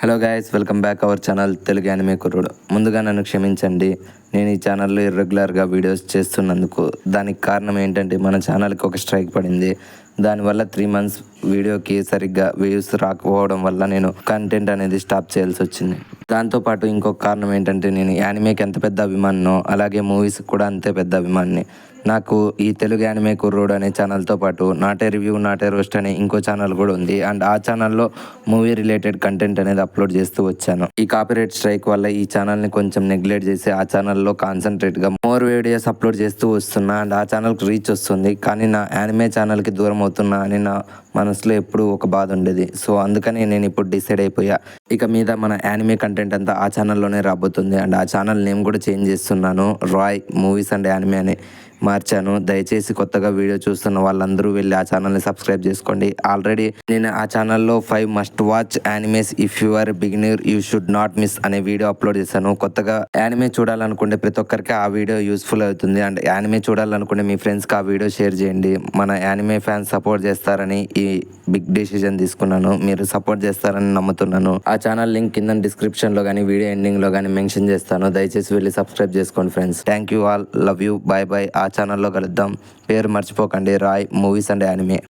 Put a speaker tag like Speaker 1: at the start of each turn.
Speaker 1: Hello guys, welcome back our channel Telugu anime కుర్రోడు. ముందుగా నన్ను క్షమించండి, నేను ఈ ఛానల్లో ఇర్రెగ్యులర్గా వీడియోస్ చేస్తున్నందుకు. దానికి కారణం ఏంటంటే మన ఛానల్కి ఒక స్ట్రైక్ పడింది. దానివల్ల 3 months వీడియోకి సరిగ్గా వ్యూస్ రాకపోవడం వల్ల నేను కంటెంట్ అనేది స్టాప్ చేయాల్సి వచ్చింది. దాంతోపాటు ఇంకొక కారణం ఏంటంటే నేను యానిమేకి ఎంత పెద్ద అభిమానినో అలాగే మూవీస్కి కూడా అంతే పెద్ద అభిమానిని. నాకు ఈ తెలుగు యానిమే కుర్రోడు అనే ఛానల్తో పాటు నాటే రివ్యూ నాటే రోస్ట్ అనే ఇంకో ఛానల్ కూడా ఉంది. అండ్ ఆ ఛానల్లో మూవీ రిలేటెడ్ కంటెంట్ అనేది అప్లోడ్ చేస్తూ వచ్చాను. ఈ కాపీరైట్ స్ట్రైక్ వల్ల ఈ ఛానల్ని కొంచెం నెగ్లెక్ట్ చేసి ఆ ఛానల్లో కాన్సన్ట్రేట్గా మోర్ వీడియోస్ అప్లోడ్ చేస్తూ వస్తున్నా. అండ్ ఆ ఛానల్కి రీచ్ వస్తుంది, కానీ నా యానిమే ఛానల్కి దూరం అవుతున్నా అని నా మనసులో ఎప్పుడూ ఒక బాధ ఉండేది. సో అందుకని నేను ఇప్పుడు డిసైడ్ అయిపోయా, ఇక మీద మన యానిమే కంటెంట్ అంతా ఆ ఛానల్లోనే రాబోతుంది. అండ్ ఆ ఛానల్ నేమ్ కూడా చేంజ్ చేస్తున్నాను, రాయ్ మూవీస్ అండ్ యానిమే అని మార్చాను. దయచేసి కొత్తగా వీడియో చూస్తున్న వాళ్ళందరూ వెళ్ళి ఆ ఛానల్ని సబ్స్క్రైబ్ చేసుకోండి. ఆల్రెడీ నేను ఆ ఛానల్లో 5 must watch animes if you are beginner you should not miss అనే వీడియో అప్లోడ్ చేశాను. కొత్తగా యానిమే చూడాలనుకుంటే ప్రతి ఒక్కరికి ఆ వీడియో యూస్ఫుల్ అవుతుంది. అండ్ యానిమే చూడాలనుకుంటే మీ ఫ్రెండ్స్కి ఆ వీడియో షేర్ చేయండి. మన యానిమే ఫ్యాన్స్ సపోర్ట్ చేస్తారని ఈ బిగ్ డెసిజన్ తీసుకున్నాను. మీరు సపోర్ట్ చేస్తారని నమ్ముతున్నాను. ఆ ఛానల్ లింక్ కింద డిస్క్రిప్షన్లో కానీ వీడియో ఎండింగ్లో కానీ మెన్షన్ చేస్తాను. దయచేసి వెళ్ళి సబ్స్క్రైబ్ చేసుకోండి friends. Thank you all, love you, bye bye. ఆ ఛానల్లో కలుద్దాం. పేరు మర్చిపోకండి, రాయ్ మూవీస్ అండ్ యానిమే.